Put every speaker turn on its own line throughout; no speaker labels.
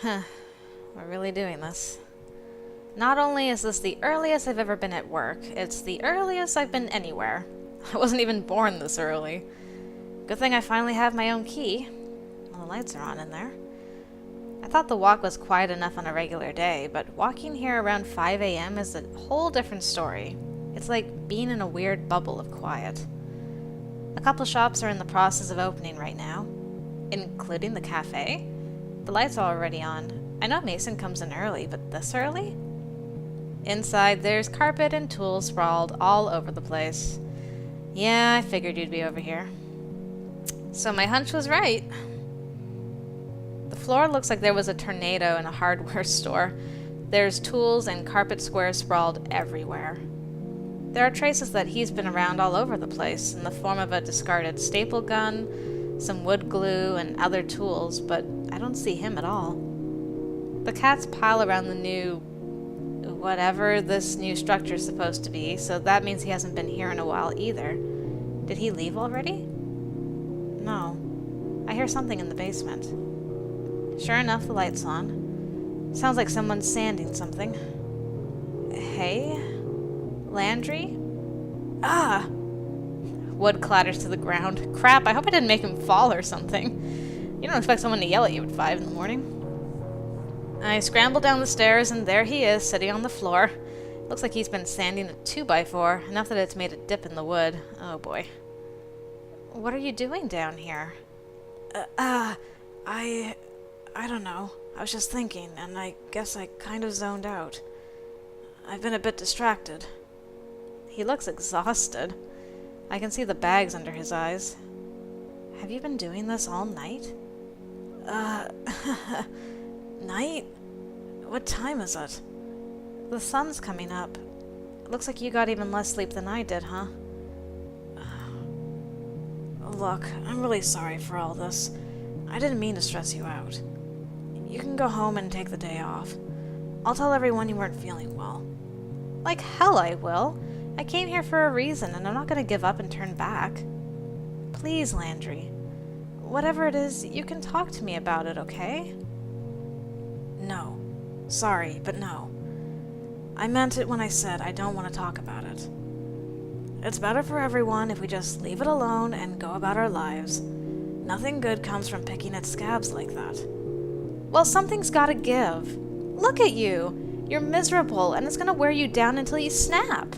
Huh. We're really doing this. Not only is this the earliest I've ever been at work, it's the earliest I've been anywhere. I wasn't even born this early. Good thing I finally have my own key. Well, the lights are on in there. I thought the walk was quiet enough on a regular day, but walking here around 5 a.m. is a whole different story. It's like being in a weird bubble of quiet. A couple shops are in the process of opening right now, including the cafe. The lights are already on. I know Mason comes in early, but this early? Inside, there's carpet and tools sprawled all over the place. Yeah, I figured you'd be over here. So my hunch was right. The floor looks like there was a tornado in a hardware store. There's tools and carpet squares sprawled everywhere. There are traces that he's been around all over the place, in the form of a discarded staple gun, some wood glue, and other tools, but I don't see him at all. The cats pile around the new... whatever this new structure's supposed to be, so that means he hasn't been here in a while either. Did he leave already? No. I hear something in the basement. Sure enough, the light's on. Sounds like someone's sanding something. Hey? Landry? Ah! Wood clatters to the ground. Crap, I hope I didn't make him fall or something. You don't expect someone to yell at you at 5 in the morning. I scramble down the stairs, and there he is, sitting on the floor. Looks like he's been sanding a 2x4, enough that it's made a dip in the wood. Oh boy. What are you doing down here? I don't know. I was just thinking, and I guess I kind of zoned out. I've been a bit distracted. He looks exhausted. I can see the bags under his eyes. Have you been doing this all night? Night? What time is it? The sun's coming up. It looks like you got even less sleep than I did, huh? Look, I'm really sorry for all this. I didn't mean to stress you out. You can go home and take the day off. I'll tell everyone you weren't feeling well. Like hell I will. I came here for a reason, and I'm not going to give up and turn back. Please, Landry. Whatever it is, you can talk to me about it, okay? No. Sorry, but no. I meant it when I said I don't want to talk about it. It's better for everyone if we just leave it alone and go about our lives. Nothing good comes from picking at scabs like that. Well, something's gotta give. Look at you. You're miserable, and it's gonna wear you down until you snap.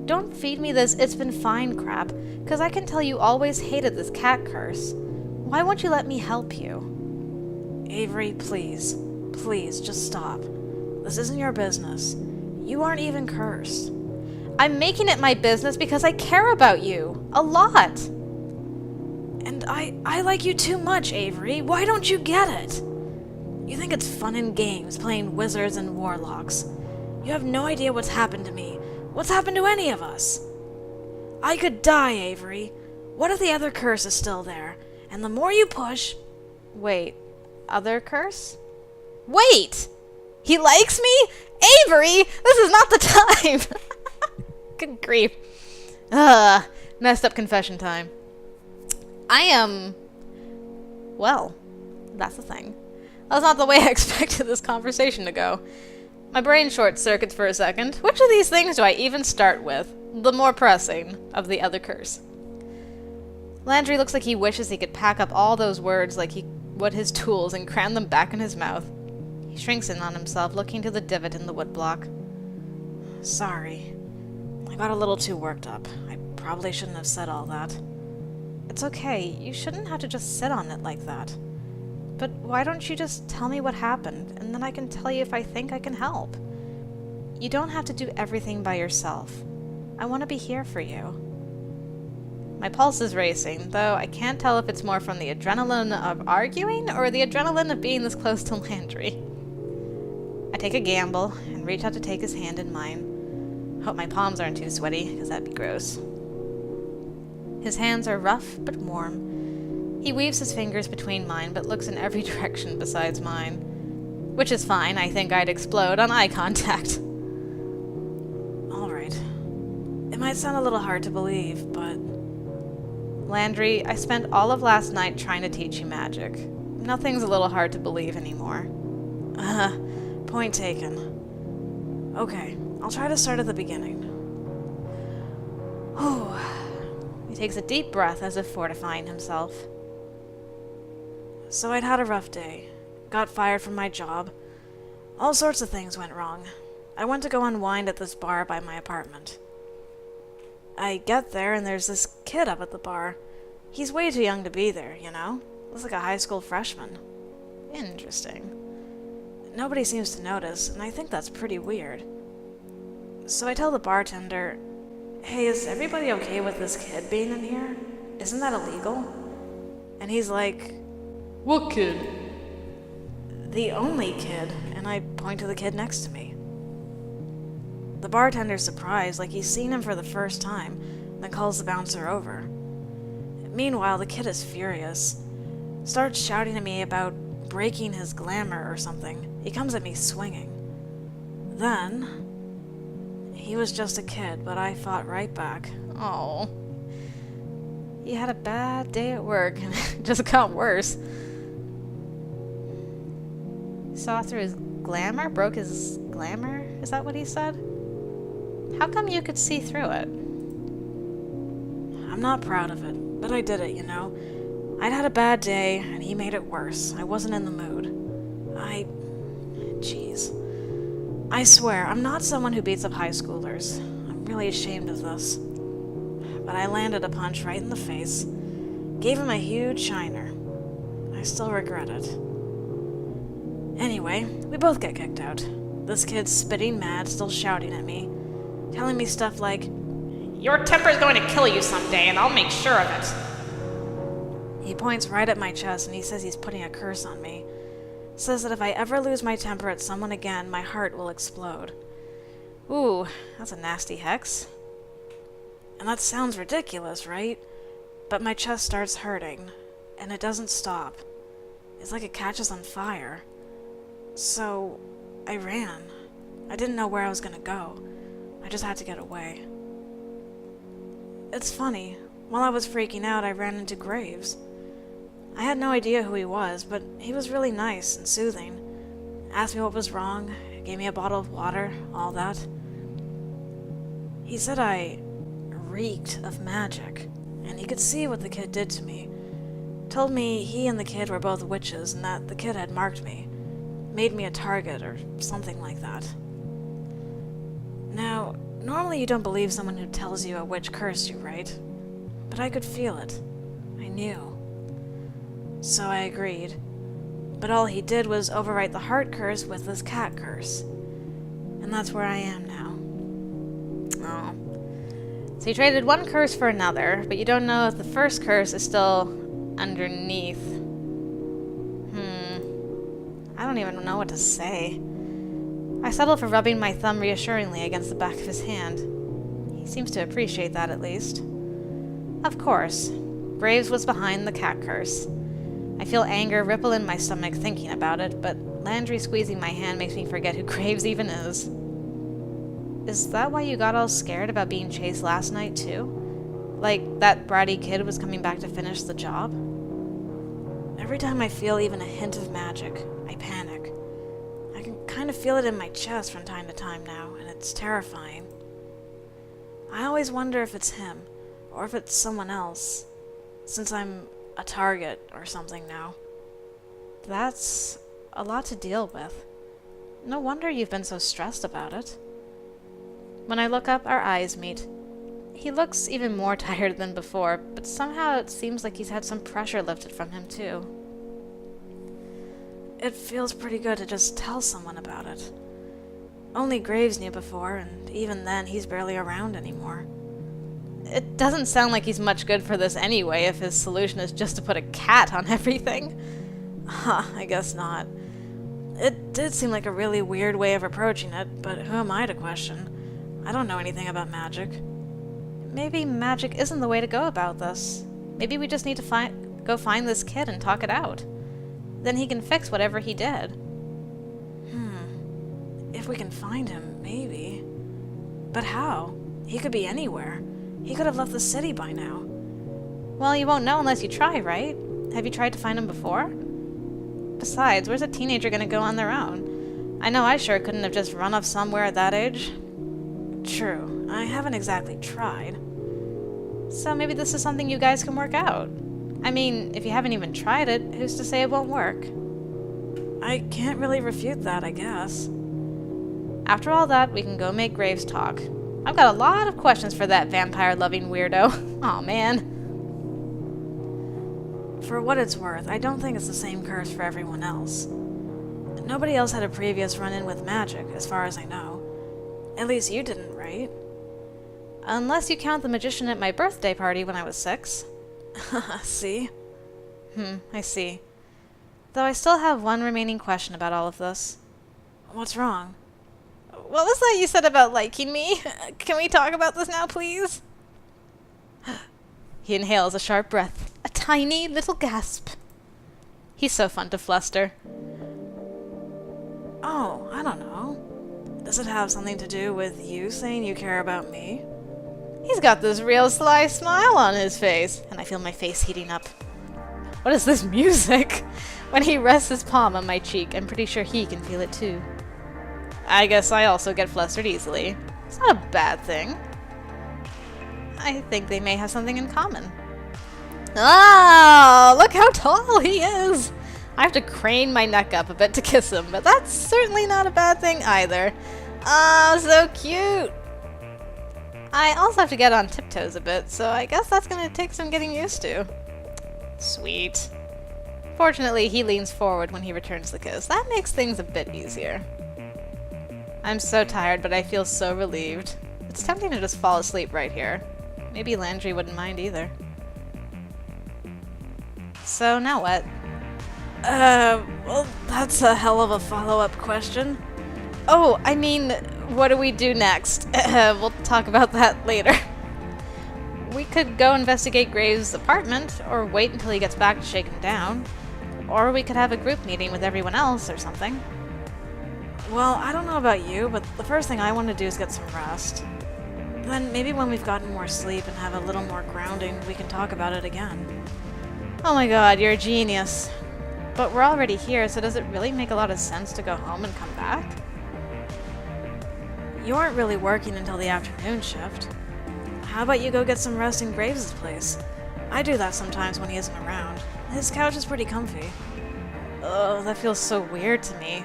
Don't feed me this "it's been fine" crap, because I can tell you always hated this cat curse. Why won't you let me help you? Avery, please. Please, just stop. This isn't your business. You aren't even cursed. I'm making it my business because I care about you. A lot. And I like you too much, Avery. Why don't you get it? You think it's fun and games playing wizards and warlocks. You have no idea what's happened to me. What's happened to any of us? I could die, Avery. What if the other curse is still there? And the more you push... Wait. Other curse? Wait! He likes me? Avery! This is not the time! Good grief. Messed up confession time. I am... Well, that's the thing. That's not the way I expected this conversation to go. My brain short-circuits for a second. Which of these things do I even start with? The more pressing of the other curse. Landry looks like he wishes he could pack up all those words like he would his tools and cram them back in his mouth. He shrinks in on himself, looking to the divot in the woodblock. Sorry. I got a little too worked up. I probably shouldn't have said all that. It's okay. You shouldn't have to just sit on it like that. But why don't you just tell me what happened, and then I can tell you if I think I can help? You don't have to do everything by yourself. I want to be here for you. My pulse is racing, though I can't tell if it's more from the adrenaline of arguing or the adrenaline of being this close to Landry. I take a gamble and reach out to take his hand in mine. Hope my palms aren't too sweaty, because that'd be gross. His hands are rough but warm. He weaves his fingers between mine, but looks in every direction besides mine. Which is fine. I think I'd explode on eye contact. Alright. It might sound a little hard to believe, but... Landry, I spent all of last night trying to teach you magic. Nothing's a little hard to believe anymore. Point taken. Okay, I'll try to start at the beginning. Whew. He takes a deep breath as if fortifying himself. So I'd had a rough day. Got fired from my job. All sorts of things went wrong. I went to go unwind at this bar by my apartment. I get there and there's this kid up at the bar. He's way too young to be there, you know? Looks like a high school freshman. Interesting. Nobody seems to notice, and I think that's pretty weird. So I tell the bartender, "Hey, is everybody okay with this kid being in here? Isn't that illegal?" And he's like,
"What kid?"
"The only kid," and I point to the kid next to me. The bartender's surprised, like he's seen him for the first time, then calls the bouncer over. Meanwhile, the kid is furious. Starts shouting at me about breaking his glamour or something. He comes at me swinging. Then, he was just a kid, but I fought right back. Oh. He had a bad day at work, and it just got worse. Saw through his glamour? Broke his glamour? Is that what he said? How come you could see through it? I'm not proud of it, but I did it, you know. I'd had a bad day, and he made it worse. I wasn't in the mood. Jeez. I swear, I'm not someone who beats up high schoolers. I'm really ashamed of this. But I landed a punch right in the face. Gave him a huge shiner. I still regret it. Anyway, we both get kicked out. This kid's spitting mad, still shouting at me. Telling me stuff like, "Your temper's going to kill you someday, and I'll make sure of it." He points right at my chest, and he says he's putting a curse on me. Says that if I ever lose my temper at someone again, my heart will explode. Ooh, that's a nasty hex. And that sounds ridiculous, right? But my chest starts hurting, and it doesn't stop. It's like it catches on fire. So, I ran. I didn't know where I was gonna go. I just had to get away. It's funny. While I was freaking out, I ran into Graves. I had no idea who he was, but he was really nice and soothing. Asked me what was wrong, gave me a bottle of water, all that. He said I reeked of magic, and he could see what the kid did to me. Told me he and the kid were both witches, and that the kid had marked me. Made me a target, or something like that. Now, normally you don't believe someone who tells you a witch cursed you, right? But I could feel it. I knew. So I agreed. But all he did was overwrite the heart curse with this cat curse. And that's where I am now. Oh. So you traded one curse for another, but you don't know if the first curse is still underneath. I don't even know what to say. I settled for rubbing my thumb reassuringly against the back of his hand. He seems to appreciate that, at least. Of course, Graves was behind the cat curse. I feel anger ripple in my stomach thinking about it, but Landry squeezing my hand makes me forget who Graves even is. Is that why you got all scared about being chased last night, too? Like that bratty kid was coming back to finish the job? Every time I feel even a hint of magic, I panic. I can kind of feel it in my chest from time to time now, and it's terrifying. I always wonder if it's him, or if it's someone else, since I'm a target or something now. That's a lot to deal with. No wonder you've been so stressed about it. When I look up, our eyes meet. He looks even more tired than before, but somehow it seems like he's had some pressure lifted from him too. It feels pretty good to just tell someone about it. Only Graves knew before, and even then he's barely around anymore. It doesn't sound like he's much good for this anyway, if his solution is just to put a cat on everything. I guess not. It did seem like a really weird way of approaching it, but who am I to question? I don't know anything about magic. Maybe magic isn't the way to go about this. Maybe we just need to go find this kid and talk it out. Then he can fix whatever he did. If we can find him, maybe. But how? He could be anywhere. He could have left the city by now. Well, you won't know unless you try, right? Have you tried to find him before? Besides, where's a teenager gonna go on their own? I know I sure couldn't have just run off somewhere at that age. True. I haven't exactly tried. So maybe this is something you guys can work out. I mean, if you haven't even tried it, who's to say it won't work? I can't really refute that, I guess. After all that, we can go make Graves talk. I've got a lot of questions for that vampire-loving weirdo. Aw, man. For what it's worth, I don't think it's the same curse for everyone else. Nobody else had a previous run-in with magic, as far as I know. At least you didn't, right? Unless you count the magician at my birthday party when I was 6. See? I see. Though I still have one remaining question about all of this. What's wrong? What was that you said about liking me? Can we talk about this now, please? He inhales a sharp breath. A tiny little gasp. He's so fun to fluster. Oh, I don't know. Does it have something to do with you saying you care about me? He's got this real sly smile on his face, and I feel my face heating up. What is this music? When he rests his palm on my cheek, I'm pretty sure he can feel it too. I guess I also get flustered easily. It's not a bad thing. I think they may have something in common. Ah, look how tall he is! I have to crane my neck up a bit to kiss him, but that's certainly not a bad thing either. Ah, so cute! I also have to get on tiptoes a bit, so I guess that's gonna take some getting used to. Sweet. Fortunately, he leans forward when he returns the kiss. That makes things a bit easier. I'm so tired, but I feel so relieved. It's tempting to just fall asleep right here. Maybe Landry wouldn't mind either. So, now what? Well, that's a hell of a follow-up question. Oh, I mean, what do we do next? We'll talk about that later. We could go investigate Graves' apartment, or wait until he gets back to shake him down. Or we could have a group meeting with everyone else or something. Well, I don't know about you, but the first thing I want to do is get some rest. Then maybe when we've gotten more sleep and have a little more grounding, we can talk about it again. Oh my god, you're a genius. But we're already here, so does it really make a lot of sense to go home and come back? You aren't really working until the afternoon shift. How about you go get some rest in Graves' place? I do that sometimes when he isn't around. His couch is pretty comfy. Ugh, that feels so weird to me.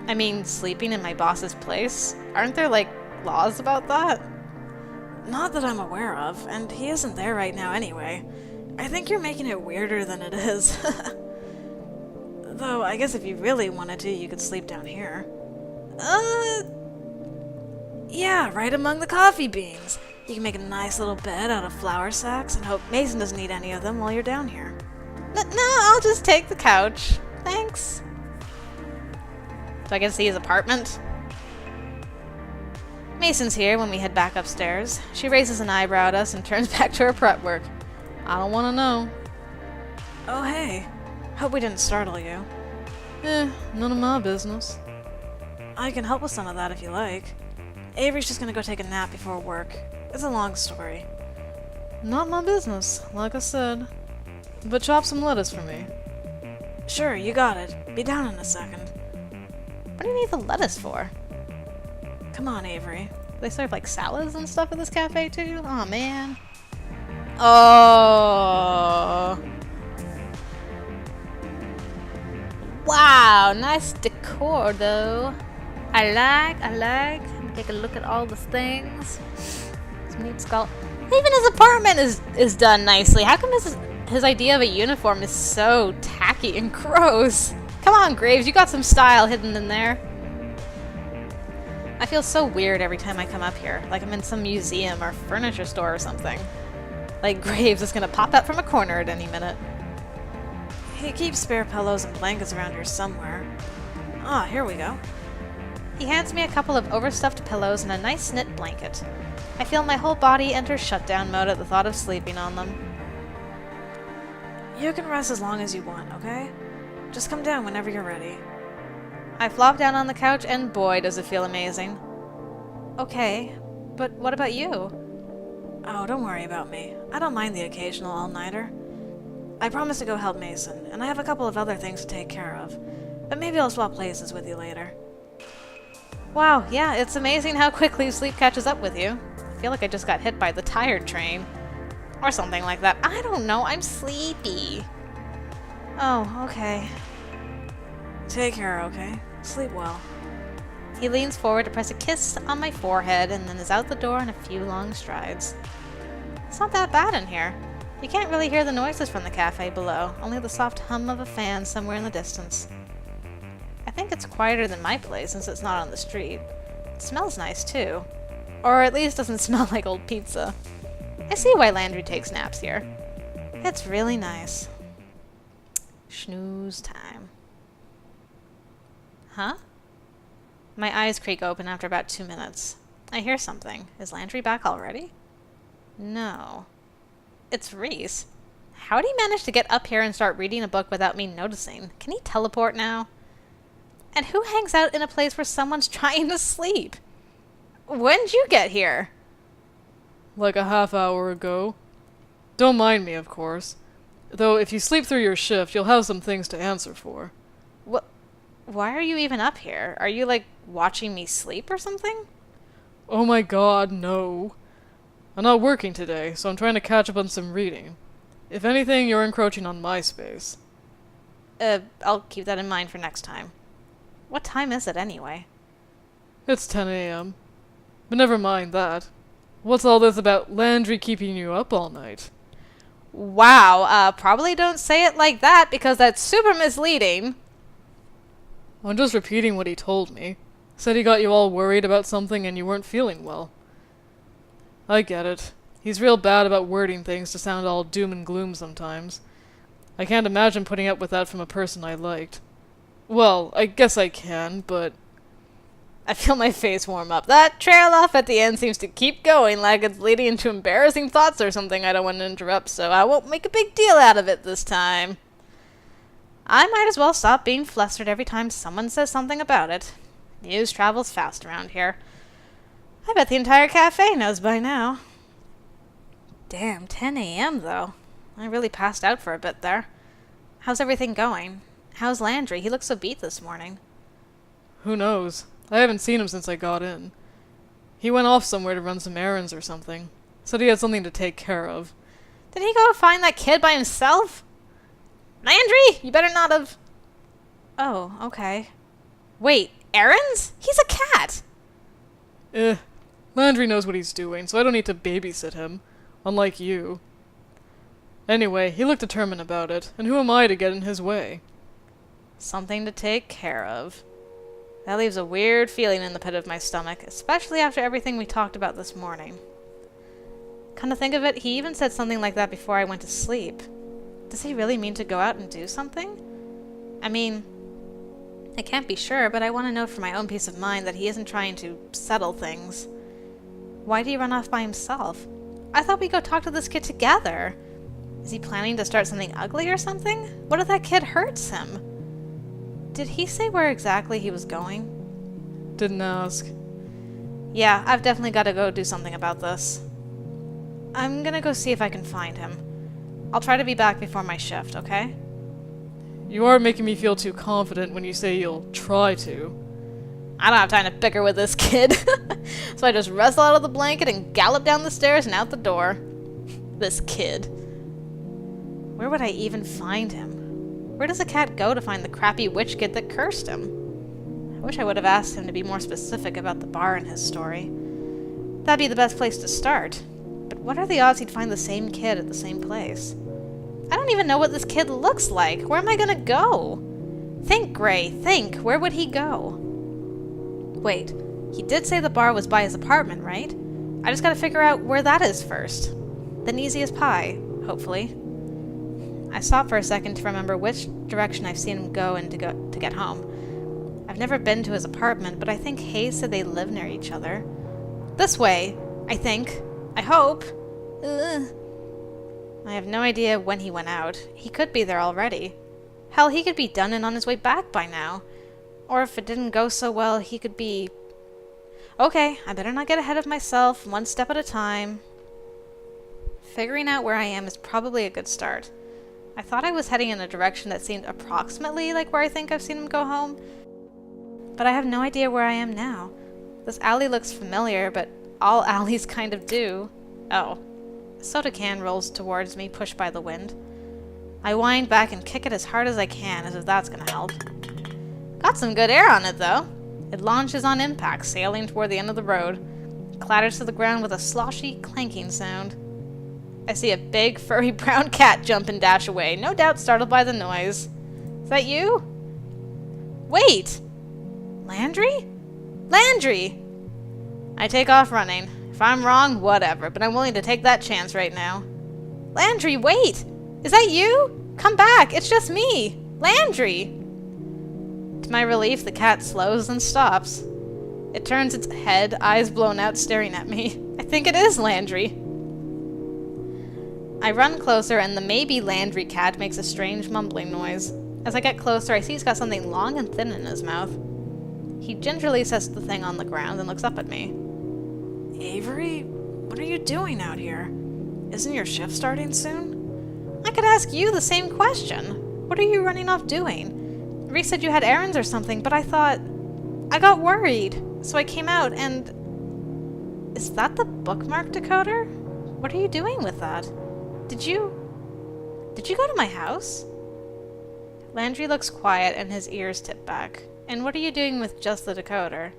I mean, sleeping in my boss's place? Aren't there, like, laws about that? Not that I'm aware of, and he isn't there right now anyway. I think you're making it weirder than it is. Though, I guess if you really wanted to, you could sleep down here. Yeah, right among the coffee beans. You can make a nice little bed out of flour sacks and hope Mason doesn't need any of them while you're down here. No, I'll just take the couch. Thanks. So I get to see his apartment? Mason's here when we head back upstairs. She raises an eyebrow at us and turns back to her prep work. I don't want to know. Oh, hey. Hope we didn't startle you. None of my business. I can help with some of that if you like. Avery's just gonna go take a nap before work. It's a long story. Not my business, like I said. But chop some lettuce for me. Sure, you got it. Be down in a second. What do you need the lettuce for? Come on, Avery. They serve like salads and stuff at this cafe too? Aw, man. Oh. Wow, nice decor though. I like. Take a look at all the things. Some neat skull. Even his apartment is done nicely. How come his idea of a uniform is so tacky and gross? Come on, Graves, you got some style hidden in there. I feel so weird every time I come up here, like I'm in some museum or furniture store or something. Like Graves is gonna pop up from a corner at any minute. He keeps spare pillows and blankets around here somewhere. Ah, here we go. He hands me a couple of overstuffed pillows and a nice knit blanket. I feel my whole body enter shutdown mode at the thought of sleeping on them. You can rest as long as you want, okay? Just come down whenever you're ready. I flop down on the couch and boy does it feel amazing. Okay, but what about you? Oh, don't worry about me. I don't mind the occasional all-nighter. I promised to go help Mason, and I have a couple of other things to take care of. But maybe I'll swap places with you later. Wow, yeah, it's amazing how quickly sleep catches up with you. I feel like I just got hit by the tired train. Or something like that. I don't know, I'm sleepy. Oh, okay. Take care, okay? Sleep well. He leans forward to press a kiss on my forehead and then is out the door in a few long strides. It's not that bad in here. You can't really hear the noises from the cafe below, only the soft hum of a fan somewhere in the distance. I think it's quieter than my place since it's not on the street. It smells nice too. Or at least doesn't smell like old pizza. I see why Landry takes naps here. It's really nice. Snooze time. Huh? My eyes creak open after about 2 minutes. I hear something. Is Landry back already? No. It's Reese. How'd he manage to get up here and start reading a book without me noticing? Can he teleport now? And who hangs out in a place where someone's trying to sleep? When'd you get here?
Like a half hour ago. Don't mind me, of course. Though if you sleep through your shift, you'll have some things to answer for.
What? Why are you even up here? Are you, like, watching me sleep or something?
Oh my god, no. I'm not working today, so I'm trying to catch up on some reading. If anything, you're encroaching on my space.
I'll keep that in mind for next time. What time is it anyway?
It's 10 a.m. But never mind that. What's all this about Landry keeping you up all night?
Wow, probably don't say it like that because that's super misleading.
I'm just repeating what he told me. Said he got you all worried about something and you weren't feeling well. I get it. He's real bad about wording things to sound all doom and gloom sometimes. I can't imagine putting up with that from a person I liked. Well, I guess I can, but...
I feel my face warm up. That trail off at the end seems to keep going like it's leading into embarrassing thoughts or something I don't want to interrupt, so I won't make a big deal out of it this time. I might as well stop being flustered every time someone says something about it. News travels fast around here. I bet the entire cafe knows by now. Damn, 10 a.m. though. I really passed out for a bit there. How's everything going? How's Landry? He looks so beat this morning.
Who knows? I haven't seen him since I got in. He went off somewhere to run some errands or something. Said he had something to take care of.
Did he go find that kid by himself? Landry! You better not have... Oh, okay. Wait, errands? He's a cat!
Landry knows what he's doing, so I don't need to babysit him. Unlike you. Anyway, he looked determined about it, and who am I to get in his way?
Something to take care of. That leaves a weird feeling in the pit of my stomach, especially after everything we talked about this morning. Come to think of it, he even said something like that before I went to sleep. Does he really mean to go out and do something? I mean, I can't be sure, but I want to know for my own peace of mind that he isn't trying to settle things. Why did he run off by himself? I thought we'd go talk to this kid together. Is he planning to start something ugly or something? What if that kid hurts him? Did he say where exactly he was going?
Didn't ask.
Yeah, I've definitely got to go do something about this. I'm gonna go see if I can find him. I'll try to be back before my shift, okay?
You are making me feel too confident when you say you'll try to.
I don't have time to bicker with this kid. So I just wrestle out of the blanket and gallop down the stairs and out the door. This kid. Where would I even find him? Where does a cat go to find the crappy witch kid that cursed him? I wish I would have asked him to be more specific about the bar in his story. That'd be the best place to start. But what are the odds he'd find the same kid at the same place? I don't even know what this kid looks like. Where am I gonna go? Think, Gray, think. Where would he go? Wait, he did say the bar was by his apartment, right? I just gotta figure out where that is first. Then easy as pie, hopefully. I stopped for a second to remember which direction I've seen him go to get home. I've never been to his apartment, but I think Hayes said they live near each other. This way, I think. I hope. Ugh. I have no idea when he went out. He could be there already. Hell, he could be done and on his way back by now. Or if it didn't go so well, he could be... Okay, I better not get ahead of myself, one step at a time. Figuring out where I am is probably a good start. I thought I was heading in a direction that seemed approximately like where I think I've seen him go home, but I have no idea where I am now. This alley looks familiar, but all alleys kind of do. Oh. A soda can rolls towards me, pushed by the wind. I wind back and kick it as hard as I can, as if that's gonna help. Got some good air on it, though. It launches on impact, sailing toward the end of the road. It clatters to the ground with a sloshy, clanking sound. I see a big, furry brown cat jump and dash away, no doubt startled by the noise. Is that you? Wait! Landry? Landry! I take off running. If I'm wrong, whatever, but I'm willing to take that chance right now. Landry, wait! Is that you? Come back, it's just me! Landry! To my relief, the cat slows and stops. It turns its head, eyes blown out, staring at me. I think it is Landry. I run closer, and the maybe Landry cat makes a strange mumbling noise. As I get closer, I see he's got something long and thin in his mouth. He gingerly sets the thing on the ground and looks up at me. Avery, what are you doing out here? Isn't your shift starting soon? I could ask you the same question. What are you running off doing? Reese said you had errands or something, but I got worried. So I came out and... Is that the bookmark decoder? What are you doing with that? Did you go to my house? Landry looks quiet and his ears tip back. And what are you doing with just the decoder?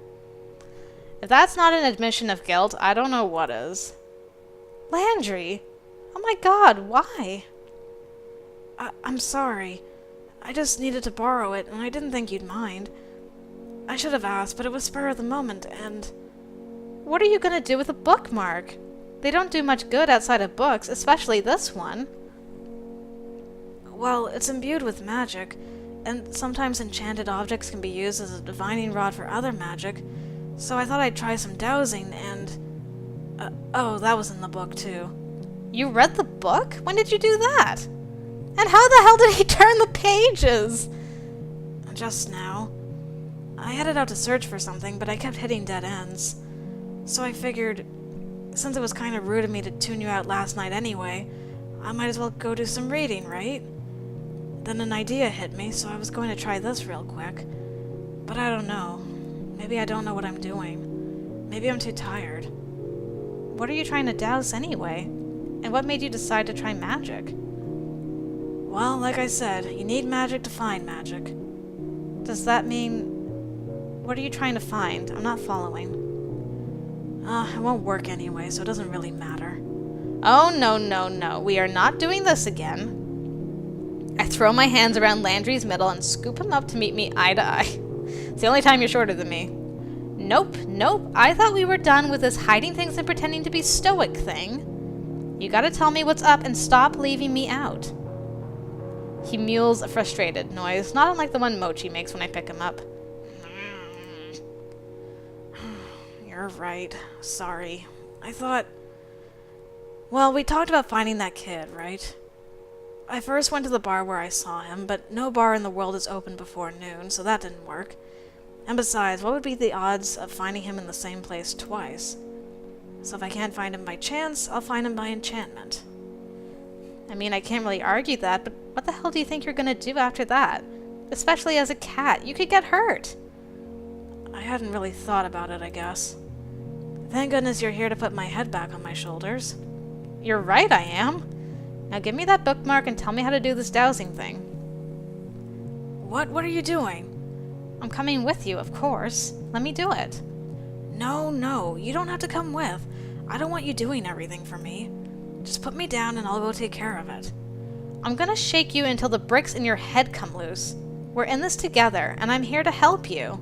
If that's not an admission of guilt, I don't know what is. Landry! Oh my god, why? I'm sorry. I just needed to borrow it, and I didn't think you'd mind. I should have asked, but it was spur of the moment, and... What are you gonna do with a bookmark? They don't do much good outside of books, especially this one. Well, it's imbued with magic, and sometimes enchanted objects can be used as a divining rod for other magic, so I thought I'd try some dowsing, and... oh, that was in the book, too. You read the book? When did you do that? And how the hell did he turn the pages? Just now. I headed out to search for something, but I kept hitting dead ends. So I figured, since it was kind of rude of me to tune you out last night anyway, I might as well go do some reading, right? Then an idea hit me, so I was going to try this real quick. But I don't know. Maybe I don't know what I'm doing. Maybe I'm too tired. What are you trying to douse anyway? And what made you decide to try magic? Well, like I said, you need magic to find magic. Does that mean... What are you trying to find? I'm not following. It won't work anyway, so it doesn't really matter. Oh, no. We are not doing this again. I throw my hands around Landry's middle and scoop him up to meet me eye to eye. It's the only time you're shorter than me. Nope. I thought we were done with this hiding things and pretending to be stoic thing. You gotta tell me what's up and stop leaving me out. He mews a frustrated noise, not unlike the one Mochi makes when I pick him up. You're right. Sorry. I thought... Well, we talked about finding that kid, right? I first went to the bar where I saw him, but no bar in the world is open before noon, so that didn't work. And besides, what would be the odds of finding him in the same place twice? So if I can't find him by chance, I'll find him by enchantment. I mean, I can't really argue that, but what the hell do you think you're gonna do after that? Especially as a cat, you could get hurt. I hadn't really thought about it, I guess. Thank goodness you're here to put my head back on my shoulders. You're right, I am. Now give me that bookmark and tell me how to do this dowsing thing. What are you doing? I'm coming with you, of course. Let me do it. No, you don't have to come with. I don't want you doing everything for me. Just put me down and I'll go take care of it. I'm gonna shake you until the bricks in your head come loose. We're in this together, and I'm here to help you.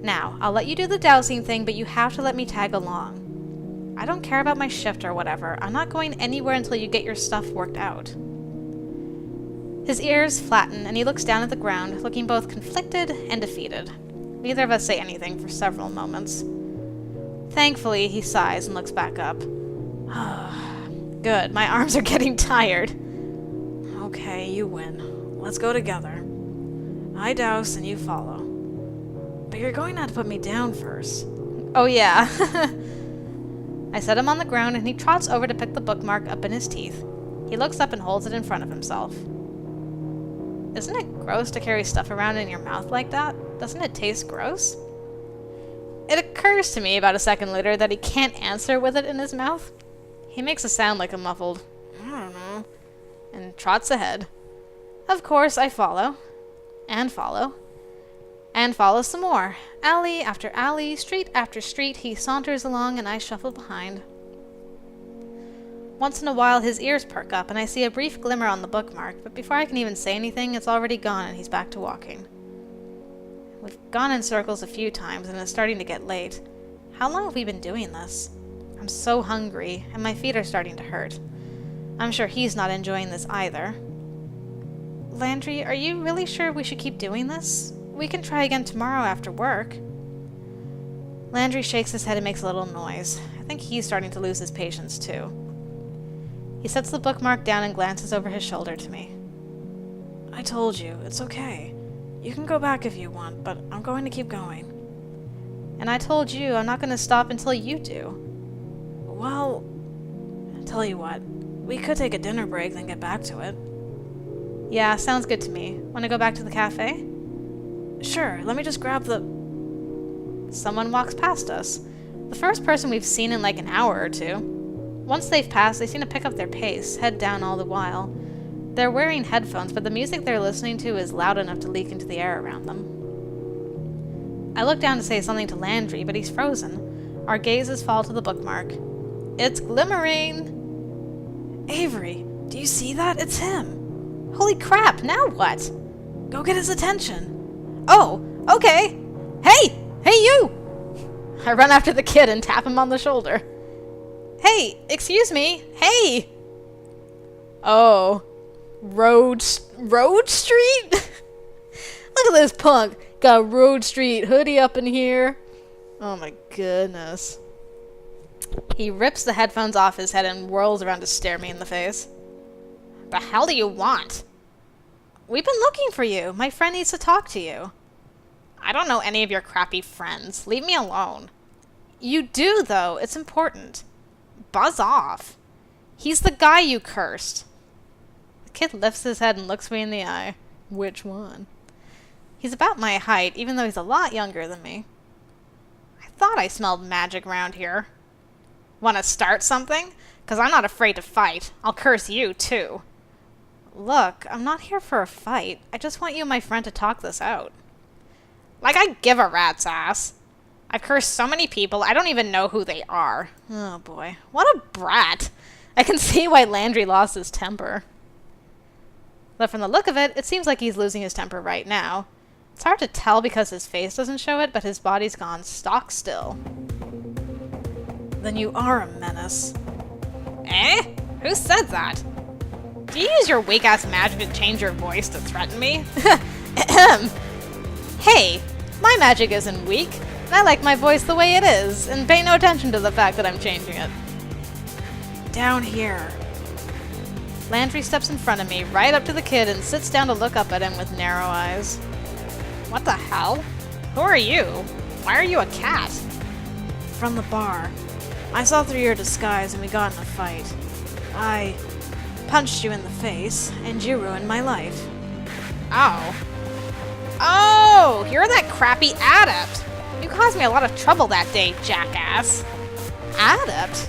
Now, I'll let you do the dowsing thing, but you have to let me tag along. I don't care about my shift or whatever. I'm not going anywhere until you get your stuff worked out. His ears flatten, and he looks down at the ground, looking both conflicted and defeated. Neither of us say anything for several moments. Thankfully, he sighs and looks back up. Good, my arms are getting tired. Okay, you win. Let's go together. I douse and you follow. But you're going to have to put me down first. Oh yeah. I set him on the ground and he trots over to pick the bookmark up in his teeth. He looks up and holds it in front of himself. Isn't it gross to carry stuff around in your mouth like that? Doesn't it taste gross? It occurs to me about a second later that he can't answer with it in his mouth. He makes a sound like a muffled, I don't know, and trots ahead. Of course, I follow, and follow, and follow some more. Alley after alley, street after street, he saunters along and I shuffle behind. Once in a while, his ears perk up and I see a brief glimmer on the bookmark, but before I can even say anything, it's already gone and he's back to walking. We've gone in circles a few times and it's starting to get late. How long have we been doing this? I'm so hungry, and my feet are starting to hurt. I'm sure he's not enjoying this either. Landry, are you really sure we should keep doing this? We can try again tomorrow after work. Landry shakes his head and makes a little noise. I think he's starting to lose his patience too. He sets the bookmark down and glances over his shoulder to me. I told you, it's okay. You can go back if you want, but I'm going to keep going. And I told you I'm not going to stop until you do. Well, tell you what, we could take a dinner break, then get back to it. Yeah, sounds good to me. Want to go back to the cafe? Sure, let me just grab the... Someone walks past us. The first person we've seen in like an hour or two. Once they've passed, they seem to pick up their pace, head down all the while. They're wearing headphones, but the music they're listening to is loud enough to leak into the air around them. I look down to say something to Landry, but he's frozen. Our gazes fall to the bookmark. It's glimmering! Avery, do you see that? It's him! Holy crap, now what? Go get his attention. Oh, okay. Hey! Hey, you! I run after the kid and tap him on the shoulder. Hey, excuse me. Hey! Oh. Road Street? Look at this punk. Got a Road Street hoodie up in here. Oh my goodness. He rips the headphones off his head and whirls around to stare me in the face. The hell do you want? We've been looking for you. My friend needs to talk to you. I don't know any of your crappy friends. Leave me alone. You do, though. It's important. Buzz off. He's the guy you cursed. The kid lifts his head and looks me in the eye. Which one? He's about my height, even though he's a lot younger than me. I thought I smelled magic around here. Want to start something? 'Cause I'm not afraid to fight. I'll curse you, too. Look, I'm not here for a fight. I just want you and my friend to talk this out. Like I give a rat's ass. I've cursed so many people, I don't even know who they are. Oh boy, what a brat. I can see why Landry lost his temper. But from the look of it, it seems like he's losing his temper right now. It's hard to tell because his face doesn't show it, but his body's gone stock still. Then you are a menace. Eh? Who said that? Do you use your weak-ass magic to change your voice to threaten me? Hey, my magic isn't weak, and I like my voice the way it is, and pay no attention to the fact that I'm changing it. Down here. Landry steps in front of me, right up to the kid, and sits down to look up at him with narrow eyes. What the hell? Who are you? Why are you a cat? From the bar. I saw through your disguise and we got in a fight. I punched you in the face, and you ruined my life. Oh. Oh, you're that crappy adept. You caused me a lot of trouble that day, jackass. Adept?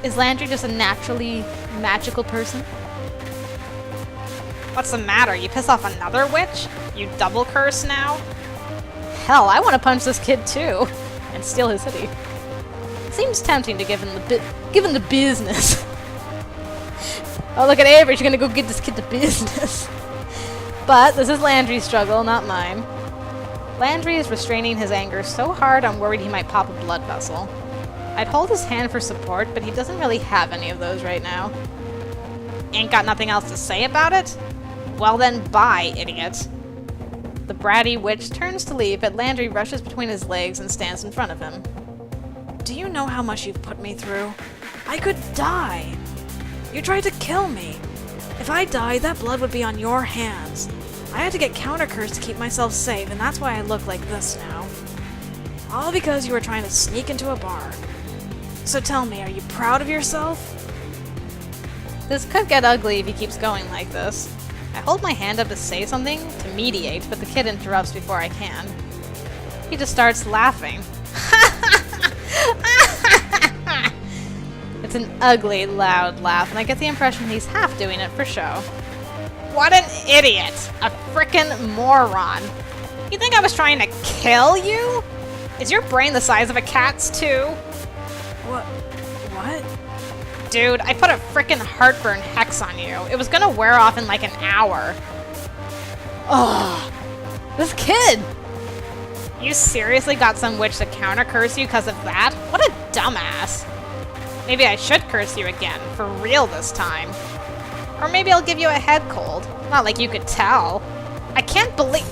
Is Landry just a naturally magical person? What's the matter? You piss off another witch? You double curse now? Hell, I want to punch this kid too, and steal his hoodie. Seems tempting to give him the business. Oh, look at Avery. She's gonna go get this kid the business. But this is Landry's struggle, not mine. Landry is restraining his anger so hard I'm worried he might pop a blood vessel. I'd hold his hand for support, but he doesn't really have any of those right now. Ain't got nothing else to say about it? Well then, bye, idiot. The bratty witch turns to leave, but Landry rushes between his legs and stands in front of him. Do you know how much you've put me through? I could die. You tried to kill me. If I died, that blood would be on your hands. I had to get counter-cursed to keep myself safe, and that's why I look like this now. All because you were trying to sneak into a bar. So tell me, are you proud of yourself? This could get ugly if he keeps going like this. I hold my hand up to say something, to mediate, but the kid interrupts before I can. He just starts laughing. It's an ugly, loud laugh, and I get the impression he's half doing it for show. What an idiot! A frickin' moron! You think I was trying to kill you? Is your brain the size of a cat's too? What? Dude, I put a frickin' heartburn hex on you. It was gonna wear off in like an hour. Ugh. This kid! You seriously got some witch to counter-curse you because of that? What a dumbass. Maybe I should curse you again, for real this time. Or maybe I'll give you a head cold. Not like you could tell. I can't believe...